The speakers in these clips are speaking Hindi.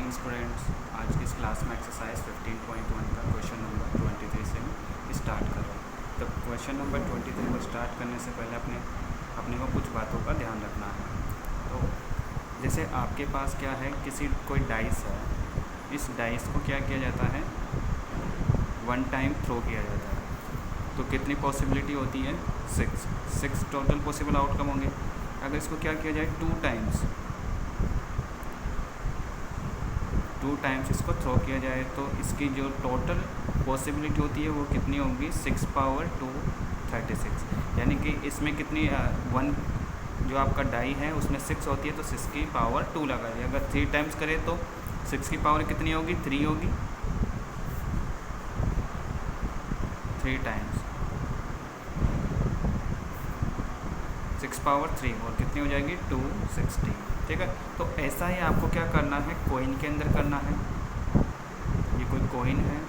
Morning students. आज की इस क्लास में एक्सरसाइज 15.1 का क्वेश्चन नंबर 23 से हम स्टार्ट कर रहे हैं। तो क्वेश्चन नंबर 23 को स्टार्ट करने से पहले अपने को कुछ बातों का ध्यान रखना है। तो जैसे आपके पास क्या है, कोई डाइस है, इस डाइस को क्या किया जाता है, वन टाइम थ्रो किया जाता है। तो कितनी पॉसिबिलिटी होती है, 6 टोटल पॉसिबल आउटकम होंगे। अगर इसको क्या किया जाए, टू टाइम्स इसको थ्रो किया जाए तो इसकी जो टोटल पॉसिबिलिटी होती है वो कितनी होगी, 6 पावर 2 36। यानी कि इसमें कितनी वन जो आपका डाई है उसमें 6 होती है तो 6 की पावर 2 लगाइए। अगर 3 टाइम्स करें तो 6 की पावर कितनी होगी, 3 होगी। 3 टाइम्स 6 पावर 3 और कितनी हो जाएगी, 260। ठीक है, तो ऐसा ही आपको क्या करना है, कॉइन के अंदर करना है। ये कोई कॉइन है,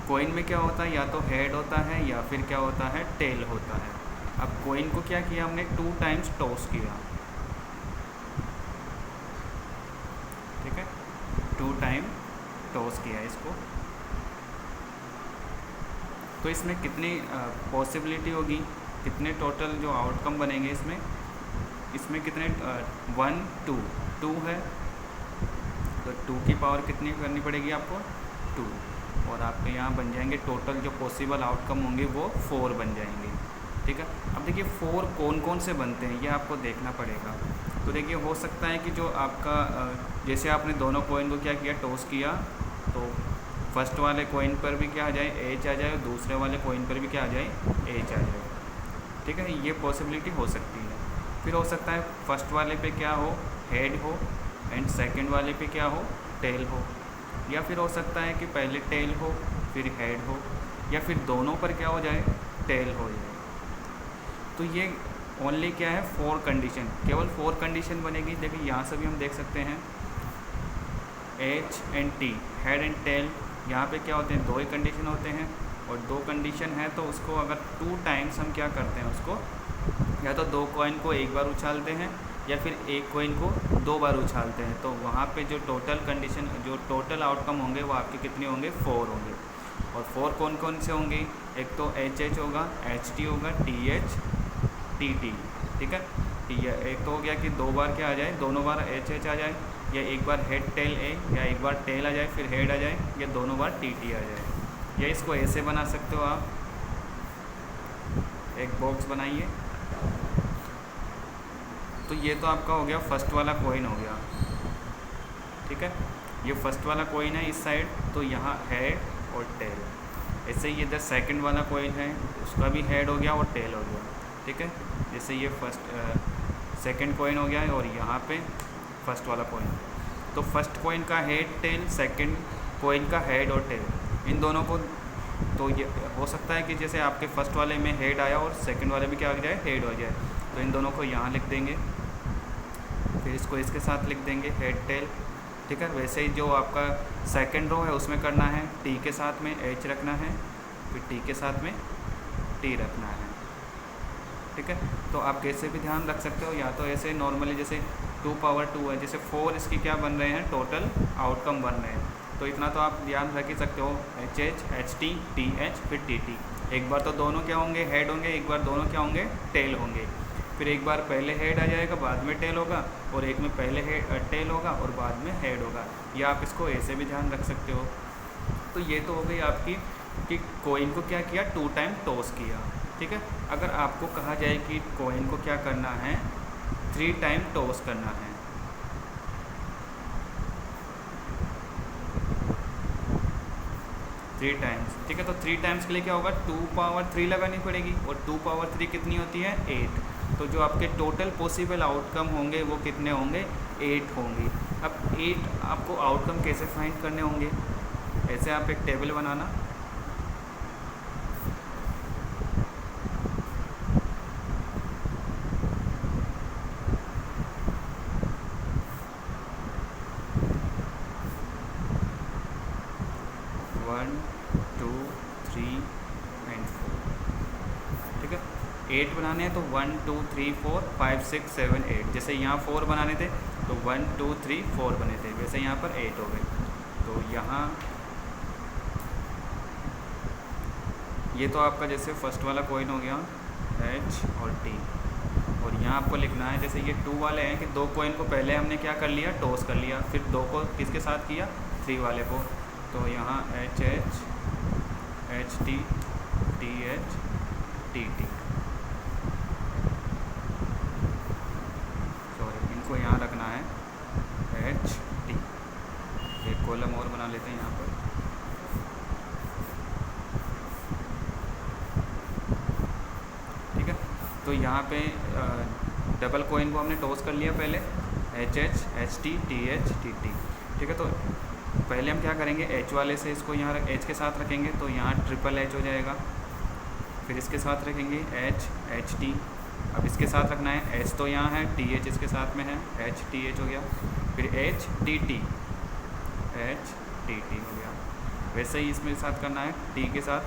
कॉइन में क्या होता है, या तो हेड होता है या फिर क्या होता है, टेल होता है। अब कॉइन को क्या किया हमने, 2 टाइम्स टॉस किया। ठीक है, 2 टाइम टॉस किया इसको। तो इसमें कितनी पॉसिबिलिटी होगी, कितने टोटल जो आउटकम बनेंगे इसमें कितने 1 2 है तो 2 की पावर कितनी करनी पड़ेगी आपको, 2, और आपके यहाँ बन जाएंगे टोटल जो पॉसिबल आउटकम होंगे वो 4 बन जाएंगे। ठीक है, अब देखिए 4 कौन कौन से बनते हैं ये आपको देखना पड़ेगा। तो देखिए हो सकता है कि जो आपका जैसे आपने दोनों कॉइन को क्या किया, टॉस किया, तो फर्स्ट वाले कॉइन पर भी क्या आ जाए, एच आ जाए, और दूसरे वाले कॉइन पर भी क्या आ जाए, एच आ जाए। ठीक है, ये पॉसिबिलिटी हो सकती है। फिर हो सकता है फर्स्ट वाले पे क्या हो, हेड हो, एंड सेकंड वाले पे क्या हो, टेल हो। या फिर हो सकता है कि पहले टेल हो फिर हेड हो, या फिर दोनों पर क्या हो जाए, टेल हो जाए। तो ये ओनली क्या है, 4 कंडीशन, केवल 4 कंडीशन बनेगी। देखिए यहाँ से भी हम देख सकते हैं H and T, head and tail, यहाँ पे क्या होते हैं, 2 ही कंडीशन होते हैं, और 2 कंडीशन है तो उसको अगर 2 टाइम्स हम क्या करते हैं, उसको या तो 2 कॉइन को एक बार उछालते हैं या फिर एक कॉइन को 2 बार उछालते हैं। तो वहाँ पे जो टोटल कंडीशन, जो टोटल आउटकम होंगे वो आपके कितने होंगे, 4 होंगे। और 4 कौन कौन से होंगे, एक तो एच होगा, एच टी होगा, टी एच टी टी। ठीक है, एक तो हो गया कि 2 बार क्या आ जाए, दोनों बार एच आ जाए, या एक बार हेड टेल ए, या एक बार टेल आ जाए फिर हेड आ जाए, या दोनों बार टी टी आ जाए। या इसको ऐसे बना सकते हो आप, एक बॉक्स बनाइए। तो ये तो आपका हो गया फर्स्ट वाला कॉइन हो गया। ठीक है, ये फर्स्ट वाला कॉइन है इस साइड, तो यहाँ हेड और टेल। ऐसे ही इधर सेकंड वाला कॉइन है, उसका भी हेड हो गया और टेल हो गया। ठीक है, जैसे ये सेकंड कॉइन हो गया है और यहाँ पे फर्स्ट वाला कॉइन। तो फर्स्ट कॉइन का हेड टेल, सेकंड कॉइन का हेड और टेल, इन दोनों को, तो ये हो सकता है कि जैसे आपके फर्स्ट वाले में हेड आया और सेकंड वाले में क्या आ जाए, हेड हो जाए। तो इन दोनों को यहाँ लिख देंगे, फिर इसको इसके साथ लिख देंगे, हेड टेल। ठीक है, वैसे ही जो आपका सेकंड रो है उसमें करना है, टी के साथ में एच रखना है, फिर टी के साथ में टी रखना है। ठीक है, तो आप कैसे भी ध्यान रख सकते हो, या तो ऐसे नॉर्मली जैसे 2 पावर 2 है, जैसे 4 इसकी क्या बन रहे हैं, टोटल आउटकम बन रहे हैं। तो इतना तो आप ध्यान रख ही सकते हो, H H, H T, T H, फिर टी टी। एक बार तो दोनों क्या होंगे, हेड होंगे, एक बार दोनों क्या होंगे, टेल होंगे। फिर एक बार पहले हेड आ जाएगा, बाद में टेल होगा, और एक में पहले टेल होगा और बाद में हेड होगा। या आप इसको ऐसे भी ध्यान रख सकते हो। तो ये तो हो गई आपकी कि कॉइन को क्या किया, 2 टाइम टॉस किया। ठीक है, अगर आपको कहा जाए कि कॉइन को क्या करना है, 3 टाइम टॉस करना है। Three times. ठीक है, तो 3 टाइम्स के लिए क्या होगा, 2 पावर 3 लगानी पड़ेगी, और 2 पावर 3 कितनी होती है, 8। तो जो आपके टोटल पॉसिबल आउटकम होंगे वो कितने होंगे, 8 होंगे। अब 8 आपको आउटकम कैसे फाइंड करने होंगे, ऐसे आप एक टेबल बनाना, वन 2 3 एंड 4। ठीक है, 8 बनाने हैं तो 1 2 3 4 5 6 7 8। जैसे यहाँ 4 बनाने थे तो 1 2 3 4 बने थे, वैसे यहाँ पर 8 हो गए। तो यहाँ ये तो आपका जैसे फर्स्ट वाला कॉइन हो गया H और T, और यहाँ आपको लिखना है जैसे ये 2 वाले हैं कि 2 कॉइन को पहले हमने क्या कर लिया, टॉस कर लिया, फिर 2 को किसके साथ किया, 3 वाले को। तो यहाँ HH HT TH TT, sorry इनको यहाँ रखना है HT। एक कॉलम और बना लेते हैं यहाँ पर। ठीक है, तो यहाँ पे डबल कॉइन को हमने टॉस कर लिया पहले, HH HT TH TT। ठीक है, तो पहले हम क्या करेंगे, H वाले से इसको यहाँ H के साथ रखेंगे तो यहाँ ट्रिपल H हो जाएगा, फिर इसके साथ रखेंगे H HT, अब इसके साथ रखना है H तो यहाँ है, TH इसके साथ में है, H TH हो गया, फिर H TT H TT हो गया। वैसे ही इसमें साथ करना है T के साथ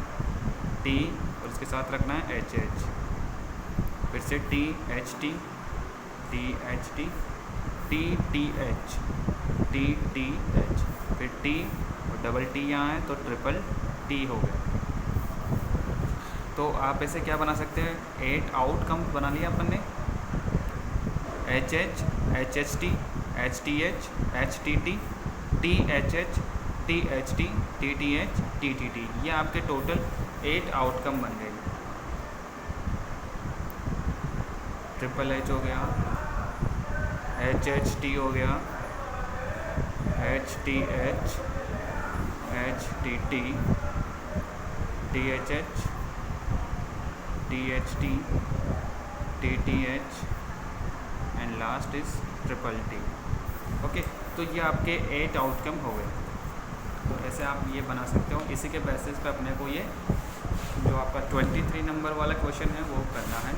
T, और इसके साथ रखना है HH, फिर से THT THT TTH TTH, फिर T और डबल T यहाँ है तो ट्रिपल T हो गया। तो आप ऐसे क्या बना सकते हैं, 8 आउटकम बना लिया अपन ने, HH HHT HTH HTT THH THT TTH TTT, ये आपके टोटल 8 आउटकम बन गए। ट्रिपल H हो गया, HHT हो गया, HTH HTT THH THT TTH and last is triple T। Okay, तो ये आपके 8 आउटकम हो गए। तो ऐसे आप ये बना सकते हो। इसी के बेसिस पे अपने को ये जो आपका 23 नंबर वाला क्वेश्चन है वो करना है।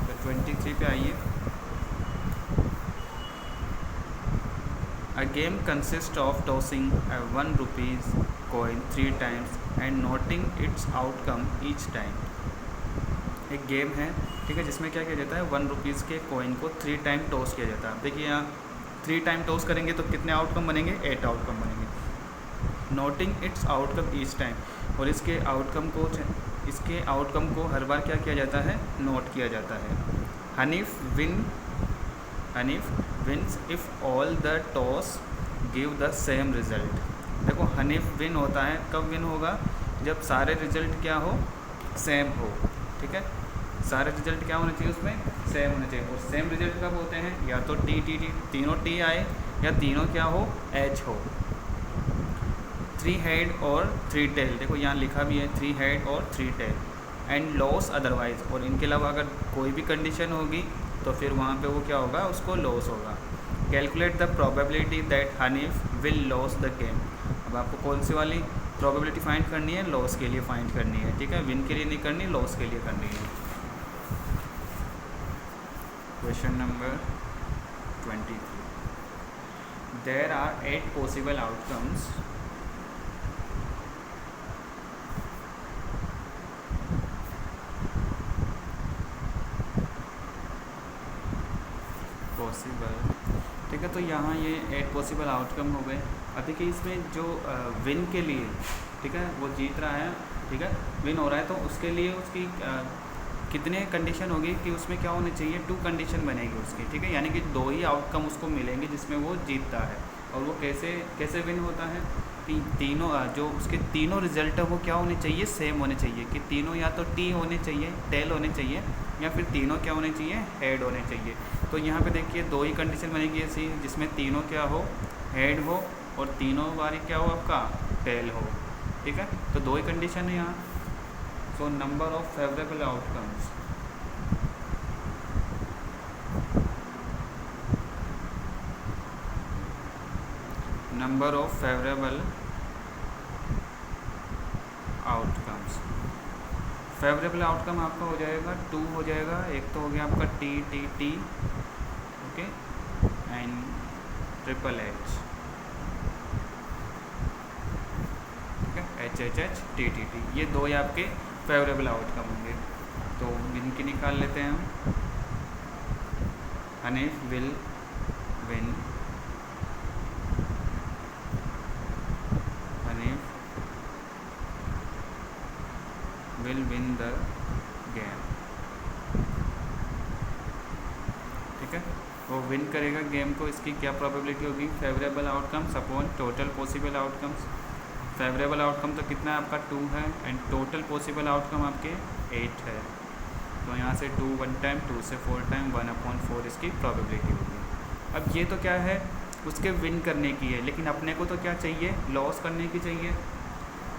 तो 23 पे आइए। A game consists of tossing a 1 rupees coin 3 times and noting its outcome each time। एक गेम है, ठीक है, जिसमें क्या किया जाता है, 1 रुपीज़ के कॉइन को 3 टाइम टॉस किया जाता है। देखिए यहाँ 3 टाइम टॉस करेंगे तो कितने आउटकम बनेंगे, 8 आउटकम बनेंगे। Noting it's outcome each time, और इसके आउटकम को हर बार क्या किया जाता है, नोट किया जाता है। Hanif wins if all the toss give the same result. देखो हनीफ विन होता है, कब विन होगा, जब सारे रिजल्ट क्या हो, सेम हो। ठीक है, सारे रिजल्ट क्या होने चाहिए, उसमें सेम होने चाहिए। और सेम रिजल्ट कब होते हैं, या तो टी टी टी तीनों टी आए, या तीनों क्या हो, एच हो। 3 हेड और 3 टेल, देखो यहाँ लिखा भी है 3 हेड और 3 टेल, एंड लॉस अदरवाइज, और इनके अलावा अगर कोई भी कंडीशन होगी तो फिर वहाँ पे वो क्या होगा, उसको लॉस होगा। Calculate the probability that Hanif will loss the game. अब आपको कौन सी वाली प्रोबेबिलिटी फाइंड करनी है, लॉस के लिए फाइंड करनी है। ठीक है, विन के लिए नहीं करनी, लॉस के लिए करनी है। Question number 23। There are 8 possible outcomes possible. ठीक है, तो यहाँ ये 8 पॉसिबल आउटकम हो गए। अब देखिए इसमें जो विन के लिए, ठीक है, वो जीत रहा है, ठीक है, विन हो रहा है, तो उसके लिए उसकी कितने कंडीशन होगी कि उसमें क्या होनी चाहिए, 2 कंडीशन बनेगी उसकी। ठीक है, यानी कि 2 ही आउटकम उसको मिलेंगे जिसमें वो जीतता है। और वो कैसे विन होता है, तीनों जो उसके तीनों रिजल्ट है वो क्या होने चाहिए, सेम होने चाहिए। कि तीनों या तो टी होने चाहिए, टेल होने चाहिए, या फिर तीनों क्या होने चाहिए, हेड होने चाहिए। तो यहाँ पे देखिए 2 ही कंडीशन बनेगी ऐसी, जिसमें तीनों क्या हो, हेड हो, और तीनों बारी क्या हो आपका, टेल हो। ठीक है, तो 2 ही कंडीशन है यहाँ। So number of favourable outcomes, number of favourable outcomes, favourable outcome आपका हो जाएगा 2 हो जाएगा। एक तो हो गया आपका T T T, okay, and triple H, ठीक है, H H H T T T, ये 2 ही आपके फेवरेबल आउटकम होंगे। तो इनकी निकाल लेते हैं हम। Hanif will win will win the game, ठीक है, वो विन करेगा गेम को। इसकी क्या प्रोबेबिलिटी होगी, favourable outcomes upon total possible outcomes. Favourable outcome तो कितना है आपका 2 है, एंड टोटल पॉसिबल आउटकम आपके 8 है। तो यहाँ से 2 1 टाइम, 2 से 4 टाइम, 1/4 इसकी प्रोबेबिलिटी होगी। अब ये तो क्या है, उसके विन करने की है, लेकिन अपने को तो क्या चाहिए, लॉस करने की चाहिए,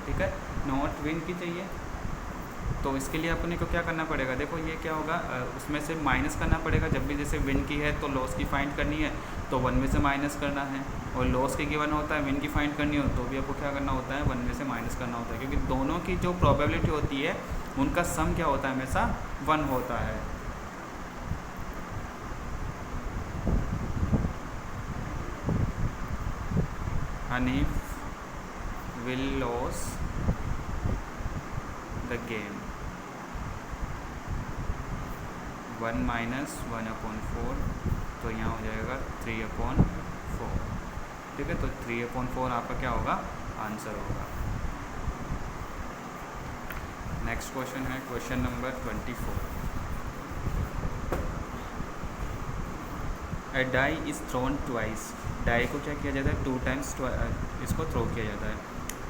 ठीक है, नॉट विन की चाहिए। तो इसके लिए अपने को क्या करना पड़ेगा, देखो ये क्या होगा, उसमें से माइनस करना पड़ेगा। जब भी जैसे विन की है तो लॉस की फाइंड करनी है, तो 1 में से माइनस करना है, और लॉस के गिवन होता है विन की फाइंड करनी हो तो भी आपको क्या करना होता है, 1 में से माइनस करना होता है, क्योंकि दोनों की जो प्रोबेबिलिटी होती है उनका सम क्या होता है, हमेशा 1 होता है। Hanif will loss the game 1 - 1/4, तो यहाँ हो जाएगा 3/4, ठीक है। तो 3/4 आपका क्या होगा, आंसर होगा। नेक्स्ट क्वेश्चन है question number 24। A die is thrown twice, die को क्या किया जाता है, 2 टाइम्स इसको थ्रो किया जाता है।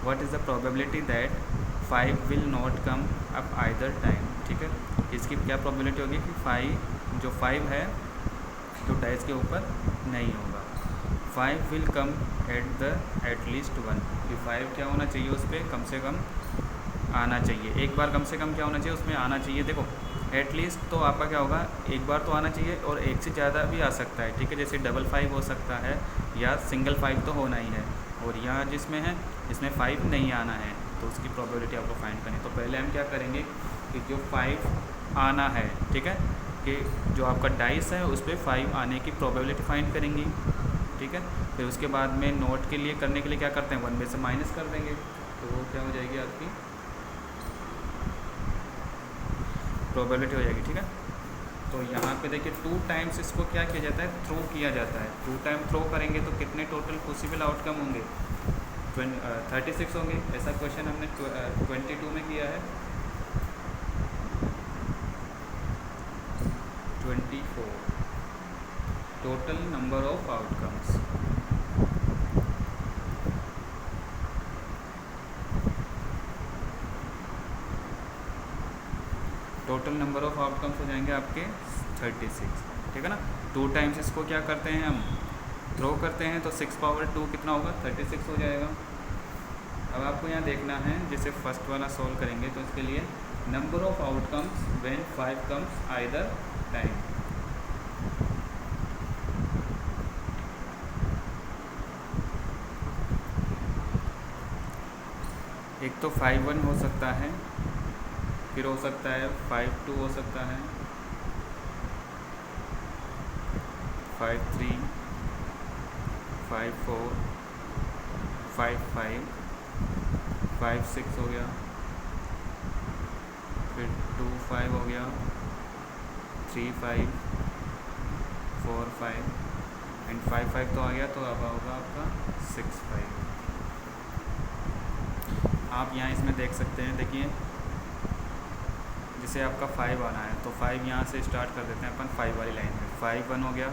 What is the probability that 5 will not come up either time, ठीक है। इसकी क्या प्रोबेबिलिटी होगी कि 5 है तो डाइस के ऊपर नहीं होगा। 5 विल कम एट लीस्ट 1, कि 5 क्या होना चाहिए, उस पर कम से कम आना चाहिए, एक बार कम से कम क्या होना चाहिए, उसमें आना चाहिए। देखो एटलीस्ट तो आपका क्या होगा, एक बार तो आना चाहिए, और एक से ज़्यादा भी आ सकता है, ठीक है, जैसे डबल 5 हो सकता है, या सिंगल 5 तो होना ही है। और यहाँ जिसमें है, इसमें 5 नहीं आना है, तो उसकी प्रोबेबिलिटी आपको फाइंड करनी है। तो पहले हम क्या करेंगे कि जो 5 आना है, ठीक है, कि जो आपका डाइस है उस पर 5 आने की प्रोबेबिलिटी फाइंड करेंगे, ठीक है। फिर उसके बाद में नोट के लिए करने के लिए क्या करते हैं, 1 में से माइनस कर देंगे, तो वो क्या हो जाएगी आपकी प्रोबेबिलिटी हो जाएगी, ठीक है। तो यहाँ पे देखिए 2 टाइम्स इसको क्या किया जाता है, थ्रो किया जाता है। 2 टाइम थ्रो करेंगे तो कितने टोटल पॉसिबल आउटकम होंगे, 36 होंगे। ऐसा क्वेश्चन हमने 22 में किया है। 24 total number of outcomes, total number of outcomes हो जाएंगे आपके 36, ठीक है ना। 2 टाइम्स इसको क्या करते हैं, हम थ्रो करते हैं, तो 6/2 कितना होगा, 36 हो जाएगा। अब आपको यहाँ देखना है, जैसे फर्स्ट वाला सॉल्व करेंगे तो इसके लिए number of outcomes when 5 comes either time, एक तो 5/1 हो सकता है, फिर हो सकता है 5/2 हो सकता है, 5/3, 5/4, 5/5, 5/6 हो गया, फिर 2/5 हो गया, 3/5, 4/5 एंड 5/5 तो आ गया, तो अब होगा आपका 6/5। आप यहाँ इसमें देख सकते हैं, देखिए जैसे आपका 5 आना है, तो 5 यहाँ से स्टार्ट कर देते हैं अपन 5 वाली लाइन में। 5/1 हो गया,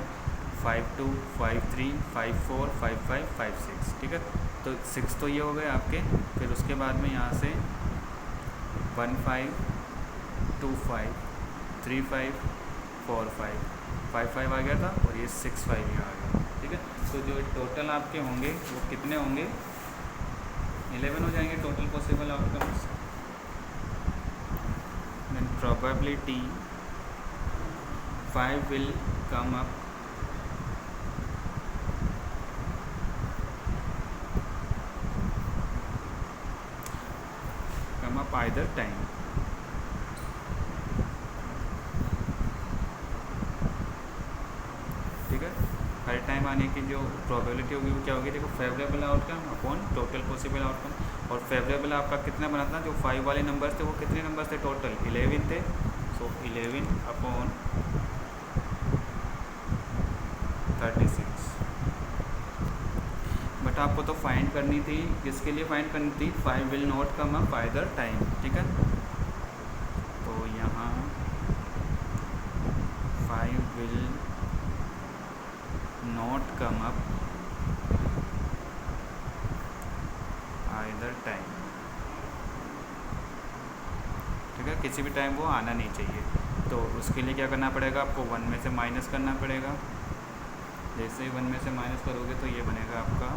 5/2, 5/3, 5/4, 5/5, 5/6, ठीक है। तो 6 तो ये हो गए आपके, फिर उसके बाद में यहाँ से 1/5, 2/5, 3/5, 4/5, 5/5 आ गया था, और ये 6/5 यहाँ आ गया, ठीक है। तो जो टोटल आपके होंगे वो कितने होंगे, 11 हो जाएंगे total possible outcomes. then probability 5 will come up either time, ठीक है। हर टाइम आने की जो प्रोबेबिलिटी होगी वो क्या होगी, देखो favourable outcome upon total possible outcome. और फेवरेबल आपका कितना बना था, जो 5 वाले नंबर थे वो कितने नंबर थे टोटल, 11 थे। सो 11 अपॉन 36। बट आपको तो फाइंड करनी थी, किसके लिए फाइंड करनी थी, 5 will not come up either time, ठीक है। आइदर टाइम, ठीक है, किसी भी टाइम वो आना नहीं चाहिए। तो उसके लिए क्या करना पड़ेगा आपको, 1 में से माइनस करना पड़ेगा। जैसे ही 1 में से माइनस करोगे तो ये बनेगा आपका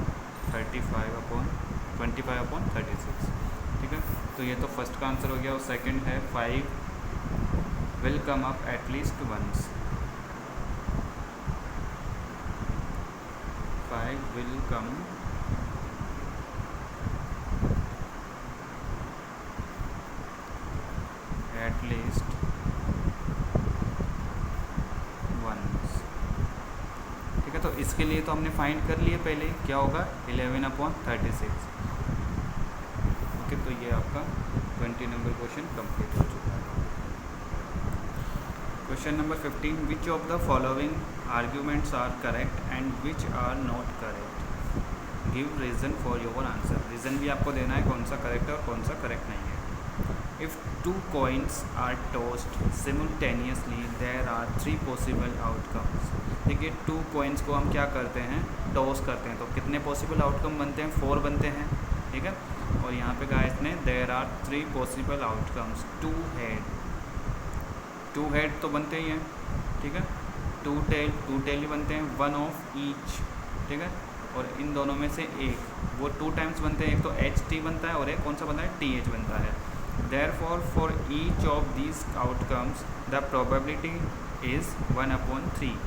25/36, ठीक है। तो ये तो फर्स्ट का आंसर हो गया। और सेकंड है 5 will come up at least once, 5 will come at least once, ठीक है। तो इसके लिए तो हमने फाइंड कर लिए पहले, क्या होगा 11/36, ओके। तो ये आपका 20 नंबर क्वेश्चन कंप्लीट हो चुका है। Question number 15, which of the following arguments are correct and which are not correct, give reason for your answer. Reason भी आपको देना है कौन सा करेक्ट है और कौन सा करेक्ट नहीं है। If 2 coins are tossed simultaneously there are 3 possible outcomes। देखिए 2 coins को हम क्या करते हैं, टॉस करते हैं, तो कितने पॉसिबल आउटकम बनते हैं, 4 बनते हैं, ठीक है। और यहाँ पे कहा इसने there are 3 possible outcomes, 2 head तो बनते ही हैं, ठीक है। 2 टेल ही बनते हैं, 1 ऑफ ईच, ठीक है। और इन दोनों में से एक वो 2 टाइम्स बनते हैं, एक तो HT बनता है और एक कौन सा बनता है, TH बनता है। Therefore, for each of these outcomes, the probability is 1/3।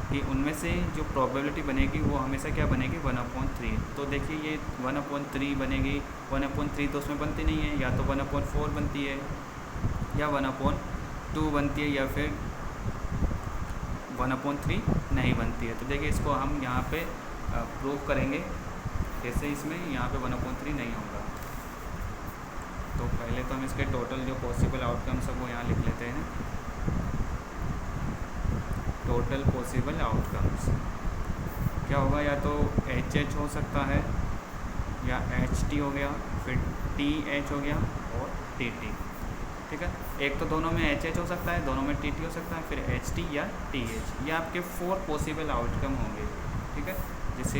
कि उनमें से जो probability बनेगी वो हमेशा क्या बनेगी, 1/3। तो देखिए ये 1/3 बनेगी, 1/3 तो उसमें बनती नहीं है, या तो 1/4 बनती है, या 1/2 बनती है, या फिर 1/3 नहीं बनती है। तो देखिए इसको हम यहाँ पे प्रूव करेंगे कैसे, इसमें यहाँ पे 1/3 नहीं होगा। तो पहले तो हम इसके टोटल जो पॉसिबल आउटकम्स है वो यहाँ लिख लेते हैं। टोटल पॉसिबल आउटकम्स क्या होगा, या तो HH हो सकता है, या HT हो गया, फिर TH हो गया और TT, ठीक है। एक तो दोनों में HH हो सकता है, दोनों में TT हो सकता है, फिर HT या TH। ये आपके 4 पॉसिबल आउटकम होंगे, ठीक है। जैसे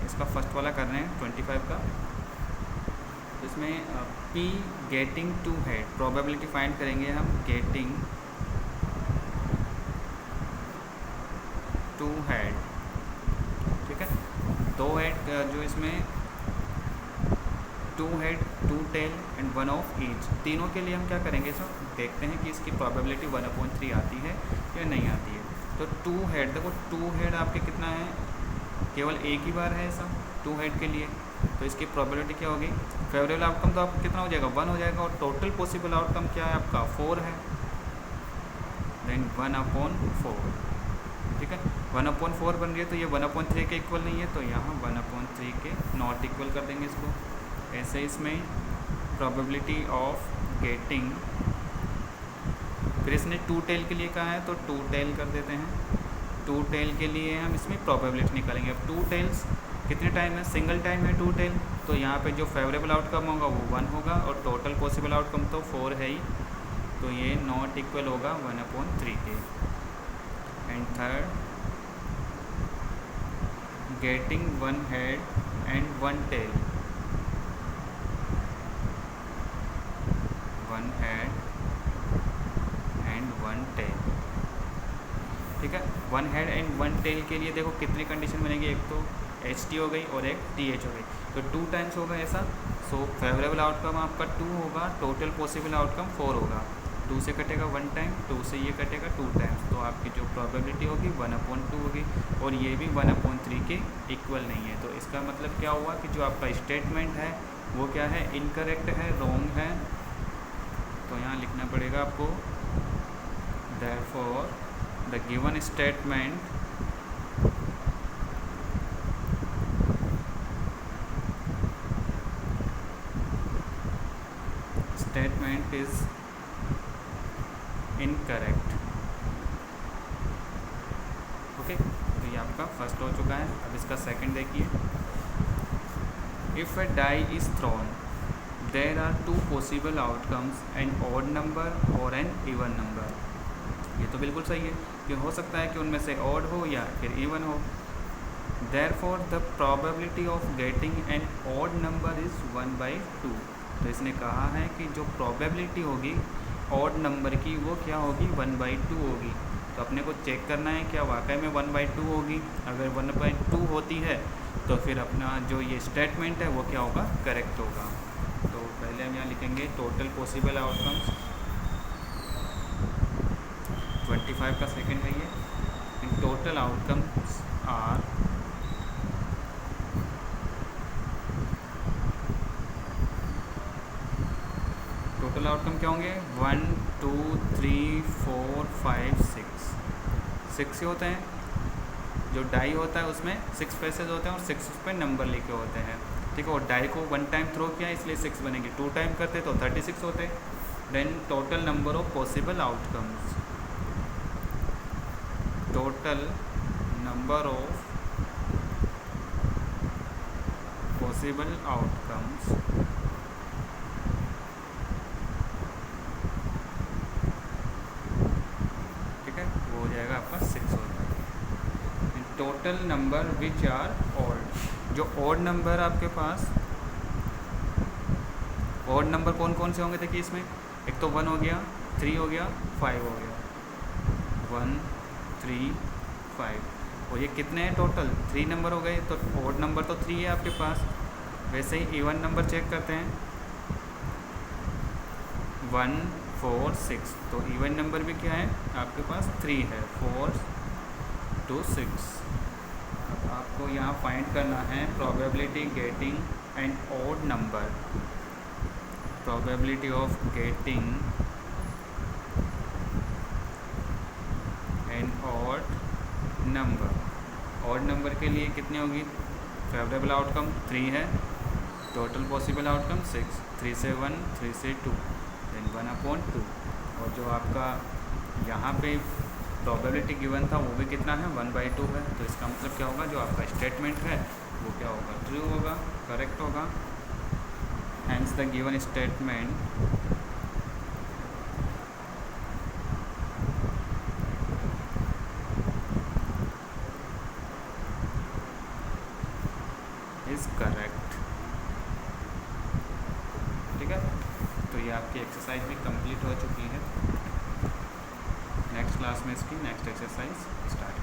इसका फर्स्ट वाला कर रहे हैं 25 का, इसमें P getting 2 head, probability find करेंगे हम, गेटिंग 2 हेड, ठीक है। 2 हेड जो इसमें 2 head 2 tail and 1 of each, तीनों के लिए हम क्या करेंगे, सो देखते हैं कि इसकी प्रोबेबिलिटी 1/3 आती है या नहीं आती है। तो 2 हेड, देखो 2 हेड आपके कितना है, केवल एक ही बार है ऐसा 2 हेड के लिए, तो इसकी प्रोबेबिलिटी क्या होगी, फेवरेबल आउटकम तो आपको कितना हो जाएगा, 1 हो जाएगा। और टोटल पॉसिबल आउटकम क्या है आपका, 4 है, देन 1/4, ठीक है। 1/4 बन रही है, तो ये 1/3 के इक्वल नहीं है, तो यहाँ 1/3 के नॉट इक्वल कर देंगे इसको। ऐसे इसमें प्रोबेबिलिटी ऑफ गेटिंग, फिर इसने 2 टेल के लिए कहा है तो 2 टेल कर देते हैं। 2 टेल के लिए हम इसमें प्रोबेबिलिटी निकालेंगे। अब 2 टेल्स कितने टाइम है, सिंगल टाइम है 2 टेल, तो यहाँ पे जो फेवरेबल आउटकम होगा वो 1 होगा, और टोटल पॉसिबल आउटकम तो 4 है ही, तो ये नॉट इक्वल होगा 1/3 के। And third, getting 1 head and 1 tail, 1 head and 1 tail, ठीक है। 1 हेड एंड 1 टेल के लिए देखो कितनी कंडीशन बनेगी, एक तो HT हो गई और एक TH हो गई, तो 2 टाइम्स होगा ऐसा। सो फेवरेबल आउटकम आपका 2 होगा, टोटल पॉसिबल आउटकम 4 होगा। 2 से कटेगा 1 टाइम, 2 से ये कटेगा 2 टाइम्स, तो आपकी जो प्रोबेबिलिटी होगी 1/2 होगी, और ये भी 1/3 के इक्वल नहीं है। तो इसका मतलब क्या हुआ कि जो आपका स्टेटमेंट है वो क्या है, इनकरेक्ट है, रॉन्ग है। तो यहाँ लिखना पड़ेगा आपको, therefore the given statement is incorrect, okay. तो ये आपका फर्स्ट हो चुका है। अब इसका सेकंड देखिए, if a die is thrown there are 2 possible outcomes, an odd number और an even number। ये तो बिल्कुल सही है कि हो सकता है कि उनमें से odd हो या फिर even हो। Therefore the probability of getting an odd number is 1/2। तो इसने कहा है कि जो probability होगी odd नंबर की वो क्या होगी, 1/2 होगी। तो अपने को चेक करना है क्या वाकई में 1/2 होगी। अगर 1/2 होती है तो फिर अपना जो ये स्टेटमेंट है वो क्या होगा, करेक्ट होगा। तो पहले हम यहाँ लिखेंगे टोटल पॉसिबल आउटकम्स, 25 का सेकेंड है ये। Total outcomes are total outcome क्या होंगे, 1 2 3 4 5 6 ही होते हैं। जो डाई होता है उसमें 6 फेसेस होते हैं और 6 पे नंबर लिखे होते हैं, ठीक है। और डाई को 1 टाइम थ्रो किया इसलिए 6 बनेंगे, 2 टाइम करते तो 36 होते। Then total number of possible outcomes, total number of possible outcomes हो जाएगा आपका 6 होता है। Total number which are odd, जो ऑड नंबर आपके पास, ऑड नंबर कौन कौन से होंगे देखिए इसमें, एक तो 1 हो गया, 3 हो गया, 5 हो गया, 1 3 5। और ये कितने हैं टोटल, 3 नंबर हो गए। तो ऑड नंबर तो 3 है आपके पास। वैसे ही इवन नंबर चेक करते हैं, 1 4 6। तो इवन नंबर भी क्या है आपके पास, 3 है, 4 2 6। अब आपको यहाँ फाइंड करना है probability getting an odd number, probability of getting an odd number. Odd number के लिए कितनी होगी, फेवरेबल आउटकम 3 है, टोटल पॉसिबल आउटकम 6, 3 से 1 3 से 2, देन 1/2। और जो आपका यहाँ पे प्रोबेबिलिटी गिवन था वो भी कितना है, 1/2 है। तो इसका मतलब क्या होगा, जो आपका स्टेटमेंट है वो क्या होगा, ट्रू होगा, करेक्ट होगा। Hence the given statement is correct, ठीक है। तो ये आपकी एक्सरसाइज भी कंप्लीट हो चुकी है। नेक्स्ट क्लास में इसकी नेक्स्ट एक्सरसाइज स्टार्ट